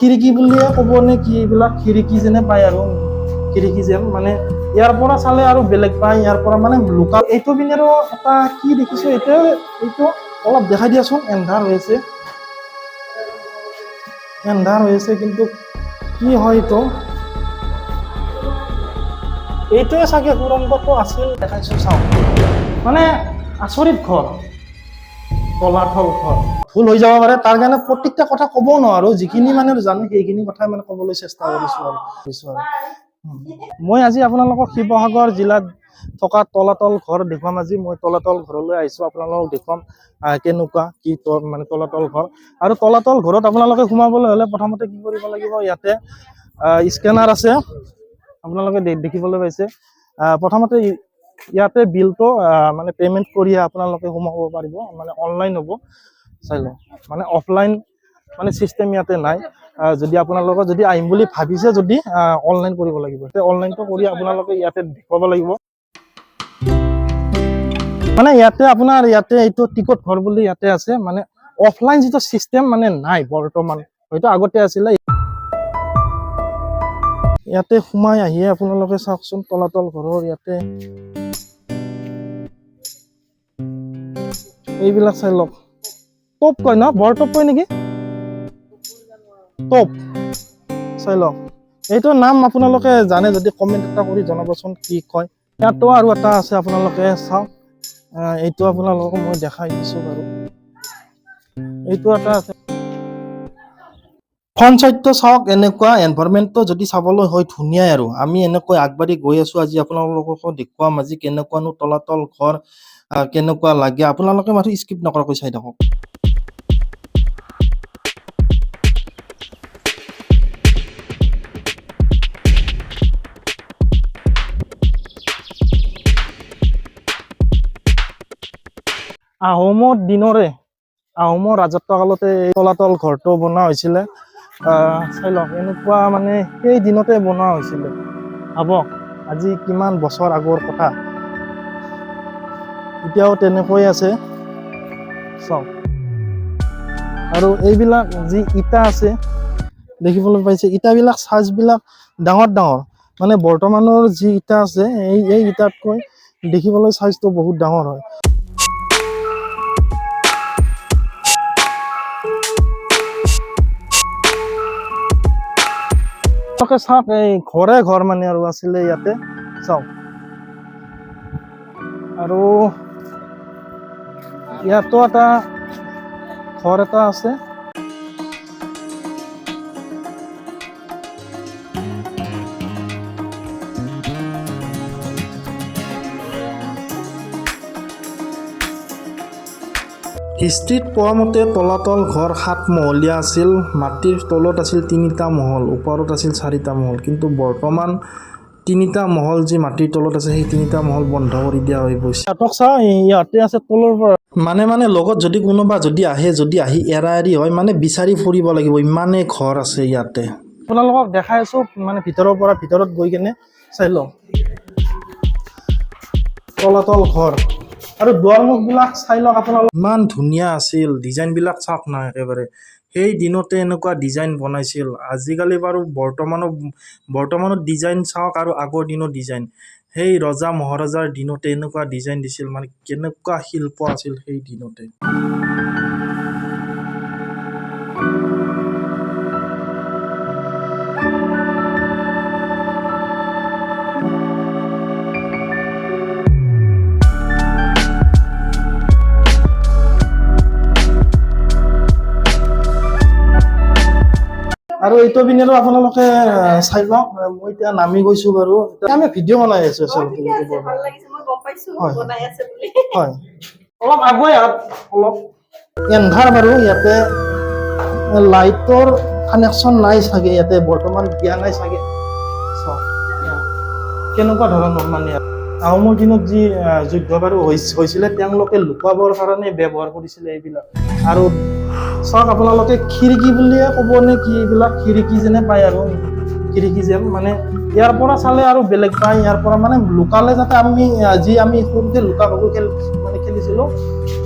খিৰিকী বুলিয়ে ক'ব নে কি, এইবিলাক খিৰিকী যেনে পায় আৰু খিৰিকী যেন মানে ইয়াৰ পৰা চালে আৰু বেলেগ পায়, ইয়াৰ পৰা মানে লোকাল। এইটো পিনে আৰু এটা কি দেখিছো, এইটো অলপ দেখাই দিয়াচোন। এন্ধাৰ হৈ আছে, কিন্তু কি হয় এইটোৱে চাগে সুৰংগটো আছিল। দেখাইছো চাওক, মানে আচৰিত ঘৰ, তলাতল ঘৰ। ভুল হৈ যাব পাৰে, তাৰ কাৰণে প্ৰত্যেকটা কথা ক'বও নোৱাৰো, যিখিনি মানে জানো সেইখিনি কথাই মানে ক'বলৈ চেষ্টা কৰিছো আৰু মই আজি আপোনালোকক শিৱসাগৰ জিলাত থকা তলাতল ঘৰ দেখুৱাম। আজি মই তলাতল ঘৰলৈ আহিছো, আপোনালোকক দেখুৱাম কেনেকুৱা কি মানে তলাতল ঘৰ। আৰু তলাতল ঘৰত আপোনালোকে সোমাবলৈ হলে প্ৰথমতে কি কৰিব লাগিব, ইয়াতে স্কেনাৰ আছে, আপোনালোকে দেখিবলৈ পাইছে। প্ৰথমতে ইয়াতে বিলটো মানে পেমেন্ট কৰি আপোনালোকে সোমাব পাৰিব, মানে অনলাইন হ'ব। চাই লওক, মানে অফলাইন মানে চিষ্টেম ইয়াতে নাই। যদি আপোনালোকে যদি আহিম বুলি ভাবিছে, যদি অনলাইন কৰিব লাগিব, অনলাইনটো কৰি আপোনালোকে ইয়াতে দেখুৱাব লাগিব। মানে ইয়াতে আপোনাৰ এইটো টিকট ঘৰ বুলি ইয়াতে আছে, মানে অফলাইন যিটো চিষ্টেম মানে নাই বৰ্তমান, হয়তো আগতে আছিলে। ইয়াতে সোমাই আহিয়ে আপোনালোকে চাওকচোন তলাতল ঘৰৰ ইয়াতে এইবিলাক চাই লওক। টপ কয় ন, বৰ টপ কয় নেকি, টপ। চাই লওক, এইটো নাম আপোনালোকে জানে যদি কমেন্ট এটা কৰি জনাবচোন কি কয়। ইয়াতো আৰু এটা আছে, আপোনালোকে চাওক। এইটো আপোনালোকক মই দেখাই দিছো বাৰু। এইটো এটা আছে, সঞ্চাইটো চাওক। এনেকুৱা এনভাইৰনমেন্টটো যদি চাবলৈ হয় ধুনীয়াই। আৰু আমি এনেকৈ আগবাঢ়ি গৈ আছো। আজি আপোনালোককো দেখুৱাম আজি কেনেকুৱানো তলাতল ঘৰ, কেনেকুৱা লাগে। আপোনালোকে মাথো স্কিপ নকৰাকৈ চাই থাকক। আহোমৰ ৰাজত্ব কালতে তলাতল ঘৰটো বনোৱা হৈছিলে। চাই লওক, এনেকুৱা মানে সেই দিনতে বনোৱা হৈছিলে। ভাবক আজি কিমান বছৰ আগৰ কথা, এতিয়াও তেনেকৈ আছে চাওক। আৰু এইবিলাক যি ইটা আছে দেখিবলৈ পাইছে, ইটাবিলাক চাইজবিলাক ডাঙৰ ডাঙৰ। মানে বৰ্তমানৰ যি ইটা আছে, এই ইটাতকৈ দেখিবলৈ চাইজটো বহুত ডাঙৰ হয়। চাওক, এই ঘৰ মানে আৰু আছিলে ইয়াতে চাওক। আৰু ইয়াতো এটা ঘৰ এটা আছে। হিষ্ট্ৰীত পোৱা মতে তলাতল ঘৰ 7 মহলীয়া আছিল। মাটিৰ তলত আছিল 3টা মহল, ওপৰত আছিল 4টা মহল। কিন্তু বৰ্তমান 3টা মহল যি মাটিৰ তলত আছে, সেই 3টা মহল বন্ধ কৰি দিয়া হৈ গৈছে। ইয়াতে আছে তলৰ পৰা মানে লগত যদি কোনোবা আহি এৰা এৰি হয়, মানে বিচাৰি ফুৰিব লাগিব, ইমানেই ঘৰ আছে ইয়াতে। আপোনালোকক দেখাই আছো, মানে ভিতৰত গৈ কেনে চাই লওক তলাতল ঘৰ। আৰু দুৱাৰমুখ বিলাক চাই লওক আপোনালোক, ইমান ধুনীয়া আছিল। ডিজাইন বিলাক চাওক না, একেবাৰে সেই দিনতে এনেকুৱা ডিজাইন বনাইছিল। আজিকালি বাৰু বৰ্তমানত ডিজাইন চাওক, আৰু আগৰ দিনৰ ডিজাইন, সেই ৰজা মহাৰজাৰ দিনতে এনেকুৱা ডিজাইন দিছিল। মানে কেনেকুৱা শিল্প আছিল সেই দিনতে। আৰু এইটো পিনেও আপোনালোকে চাই লওক। মই এতিয়া নামি গৈছো বাৰু, আমি ভিডিঅ' বনাই আছো আচলতে। হয়, অলপ আগুৱাই অলপ এন্ধাৰ বাৰু। ইয়াতে লাইটৰ কানেকশ্যন নাই চাগে, ইয়াতে বৰ্তমান দিয়া নাই চাগে। কেনেকুৱা ধৰণৰ মানে আহোমৰ দিনত যি যুদ্ধ বাৰু হৈছিলে, তেওঁলোকে লুকাবৰ কাৰণে ব্যৱহাৰ কৰিছিলে এইবিলাক। আৰু চাওক আপোনালোকে, খিৰিকী বুলিয়ে ক'ব নে কি, এইবিলাক খিৰিকী যেনে পায় আৰু খিৰিকী যেন মানে ইয়াৰ পৰা চালে আৰু বেলেগ পায়। ইয়াৰ পৰা মানে লুকালে যাতে আমি সৰুতে লুকা ভাকু খেলিছিলো,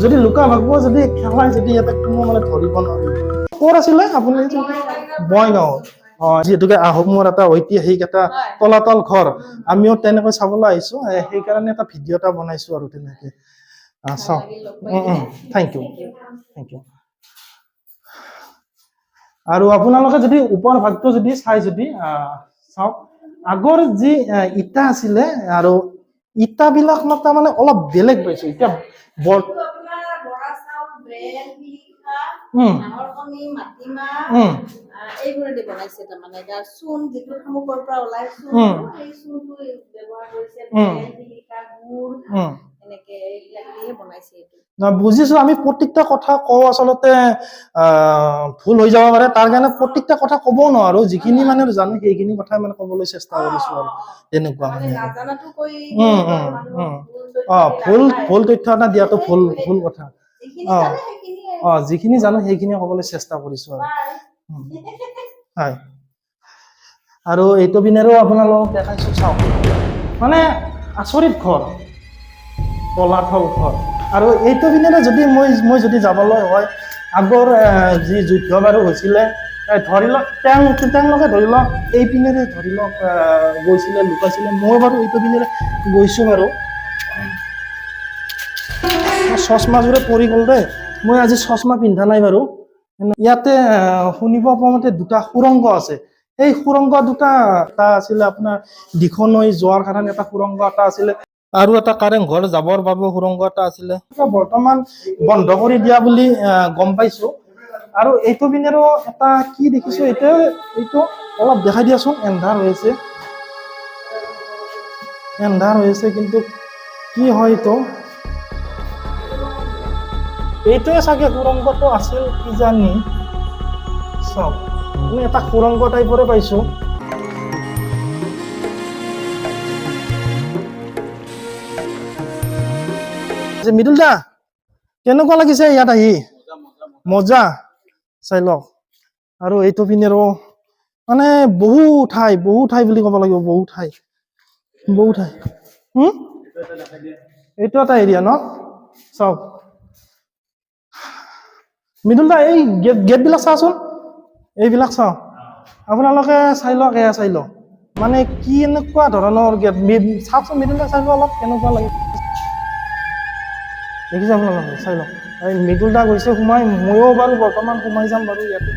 যদি লুকা ভাকু যদি খেলাই, যদি ইয়াতে কোনো মানে ধৰিব নোৱাৰিব। ক'ত আছিলে আপুনি? বঙাইগাঁও যিহেতুকে আহোমৰ এটা ঐতিহাসিক এটা তলাতল ঘৰ আমিও তেনেকৈ চাবলৈ আহিছো সেইকাৰণে এটা ভিডিঅ' এটা বনাইছো আৰু তেনেকে চাওক থেংক ইউ থেংক ইউ আৰু আপোনালোকে যদি ওপৰ ভাগটো যদি চাই যদি চাওক আগৰ যি ইটা আছিলে আৰু ইটাবিলাক তাৰমানে অলপ বেলেগ পাইছো এতিয়া এইবোৰেদি বনাইছে তাৰমানে চূণ যিটো শামুকৰ পৰা ওলাই চূণ সেই চূণটো ব্যৱহাৰ কৰিছে গুড় এনেকে এইবিলাক দিয়ে বনাইছে এইটো বুজিছো আমি প্ৰত্যেকটা কথা কওঁ আচলতে ভুল হৈ যাব পাৰে তাৰ কাৰণে প্ৰত্যেকটা কথা ক'বও নোৱাৰো যিখিনি মানে জানো সেইখিনি কথাই মানে ক'বলৈ চেষ্টা কৰিছো আৰু তেনেকুৱা মানে ভুল তথ্য এটা দিয়াটো ভুল কথা যিখিনি জানো সেইখিনি ক'বলৈ চেষ্টা কৰিছো আৰু হয় আৰু এইটো পিনেৰো আপোনালোকক দেখাইছো চাওক মানে আচৰিত ঘৰ তলাতল ঘৰ আৰু এইটো পিনেৰে যদি মই যদি যাবলৈ হয় আগৰ যি যুদ্ধ বাৰু হৈছিলে ধৰি লওক তেওঁলোকে ধৰি লওক এই পিনেৰে ধৰি লওক গৈছিলে লুকাইছিলে মই বাৰু এইটো পিনেৰে গৈছো বাৰু চশমাযোৰে পৰি গ'ল দেই মই আজি চশমা পিন্ধা নাই বাৰু ইয়াতে শুনিব পোৱা মতে দুটা সুৰংগ আছে এই সুৰংগ দুটা এটা আছিলে আপোনাৰ দিখনৈ যোৱাৰ কাৰণে এটা সুৰংগ এটা আছিলে আৰু এটা কাৰেং ঘৰ যাবৰ বাবে সুৰংগ এটা আছিলে বৰ্তমান বন্ধ কৰি দিয়া বুলি গম পাইছো আৰু এইটো পিনেৰো এটা কি দেখিছো এইটো অলপ দেখাই দিয়াচোন এন্ধাৰ হৈছে কিন্তু কি হয় এইটোৱে চাগে সুৰংগটো আছিল কিজানি চাওক আমি এটা সুৰংগ টাইপৰে পাইছো মৃদুল দা কেনেকুৱা লাগিছে ইয়াত আহি মজা চাই লওক আৰু এইটো পিনেৰো মানে বহু ঠাই বুলি ক'ব লাগিব বহু ঠাই এইটো এটা এৰিয়া ন চাওক মৃদুল দা এই গেট বিলাক চাচোন এইবিলাক চাওক আপোনালোকে চাই লওক এয়া চাই লওক মানে কি এনেকুৱা ধৰণৰ গেট চাওকচোন মৃদুল দা চাই লওক অলপ কেনেকুৱা লাগে দেখিছে আপোনালোকে চাই লওক মৃদুল দা গৈছে সোমাই ময়ো বাৰু বৰ্তমান সোমাই যাম বাৰু ইয়াতে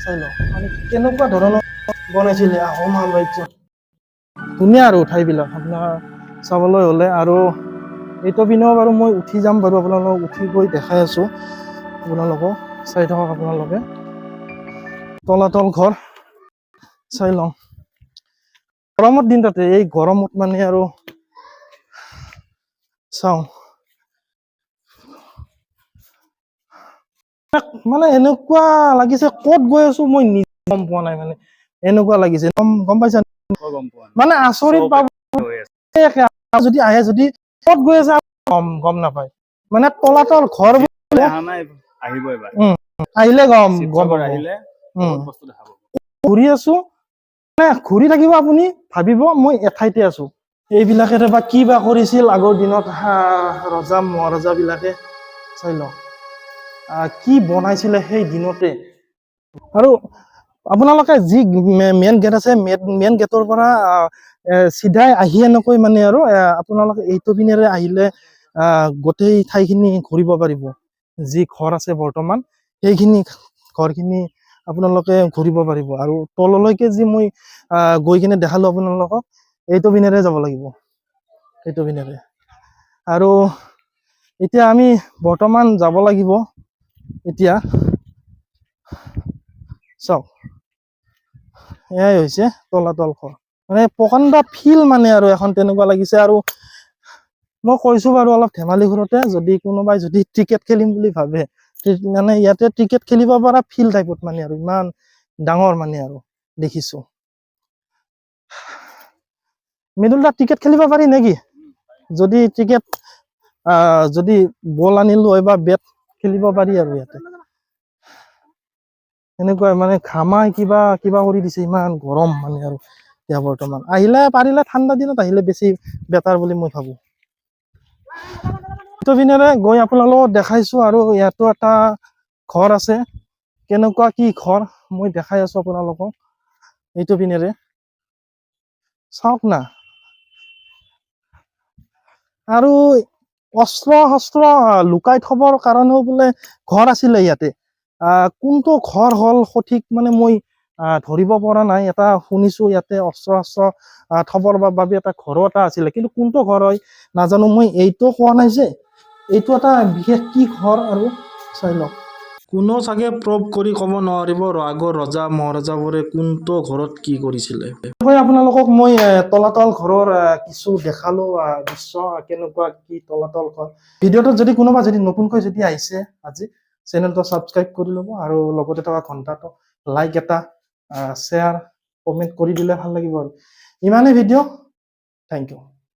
চাই লওক মানে কেনেকুৱা ধৰণৰ বনাইছিলে আহোম সাম্ৰাজ্যত ধুনীয়া আৰু ঠাইবিলাক আপোনাৰ চাবলৈ হ'লে আৰু এইটো পিনেও বাৰু মই উঠি যাম বাৰু আপোনালোকক উঠি গৈ দেখাই আছো আপোনালোকক চাই থাকক আপোনালোকে তলাতল ঘৰ চাই লওঁ গৰমৰ দিন তাতে এই গৰমত মানে আৰু চাওঁ মানে এনেকুৱা লাগিছে ক'ত গৈ আছো মই নিজে গম পোৱা নাই মানে এনেকুৱা লাগিছে গম পাইছা মানে আচৰিত পাব যদি আহে যদি ক'ত গৈ আছে গম নাপায় মানে তলাতল ঘৰ আহিলে গম ঘূৰি আছো ঘূৰি থাকিব আপুনি ভাবিব মই এঠাইতে আছো এইবিলাকে বা কি বা কৰিছিল আগৰ দিনত ৰজা মহাৰজা বিলাকে চাই লওক কি বনাইছিলে সেই দিনতে আৰু আপোনালোকে যি মেইন গেট আছে মেইন গেটৰ পৰা চিধাই আহি এনেকৈ মানে আৰু আপোনালোকে এইটো পিনেৰে আহিলে গোটেই ঠাইখিনি ঘূৰিব পাৰিব যি ঘৰ আছে বৰ্তমান সেইখিনি ঘৰখিনি আপোনালোকে ঘূৰিব পাৰিব আৰু তললৈকে যি মই গৈ কিনে দেখালো আপোনালোকক এইটো পিনেৰে যাব লাগিব এইটো পিনেৰে আৰু এতিয়া আমি বৰ্তমান যাব লাগিব এতিয়া চাওক এয়াই হৈছে তলাতল ঘৰ মানে প্ৰকাণ্ড ফিল্ড মানে আৰু এখন তেনেকুৱা লাগিছে আৰু মই কৈছো বাৰু অলপ ধেমালি ঘৰতে যদি কোনোবাই যদি ক্ৰিকেট খেলিম বুলি ভাবে মানে ইয়াতে ক্ৰিকেট খেলিব পৰা ফিল্ড টাইপত মানে আৰু ইমান ডাঙৰ মানে আৰু দেখিছো মৃদুল দা ক্ৰিকেট খেলিব পাৰি নেকি যদি ক্ৰিকেট যদি বল আনিলো হয় বা বেট খেলিব পাৰি আৰু ইয়াতে এনেকুৱা মানে ঘামাই কিবা কৰি দিছে ইমান গৰম মানে আৰু এতিয়া বৰ্তমান আহিলে পাৰিলে ঠাণ্ডা দিনত আহিলে বেছি বেটাৰ বুলি মই ভাবো পিনেৰে গৈ আপোনালোকক দেখাইছো আৰু ইয়াতো এটা ঘৰ আছে কেনেকুৱা কি ঘৰ মই দেখাই আছো আপোনালোকক এইটো পিনেৰে চাওক না আৰু অস্ত্ৰ শস্ত্ৰ লুকাই থবৰ কাৰণেও বোলে ঘৰ আছিলে ইয়াতে কোনটো ঘৰ হ'ল সঠিক মানে মই ধৰিব পৰা নাই এটা শুনিছো ইয়াতে অস্ত্ৰ শস্ত্ৰ থবৰ বাবে এটা ঘৰো এটা আছিলে কিন্তু কোনটো ঘৰ হয় নাজানো মই এইটো কোৱা নাই যে এইটো এটা বিশেষ কি ঘৰ আৰু চাই লওক কোনো চাগে প্ৰব কৰি ক'ব নোৱাৰিব আগৰ ৰজা মহাৰজাবোৰে কোনটো ঘৰত কি কৰিছিলে আপোনালোকক মই তলাতল ঘৰৰ কিছু দেখালো দৃশ্য কেনেকুৱা কি তলাতল ঘৰ ভিডিঅ'টোত যদি কোনোবা যদি নতুনকৈ যদি আহিছে আজি চেনেলটো ছাবস্ক্ৰাইব কৰি ল'ব আৰু লগতে থকা ঘণ্টাটো লাইক এটা শ্বেয়াৰ কমেণ্ট কৰি দিলে ভাল লাগিব আৰু ইমানেই ভিডিঅ' থেংক ইউ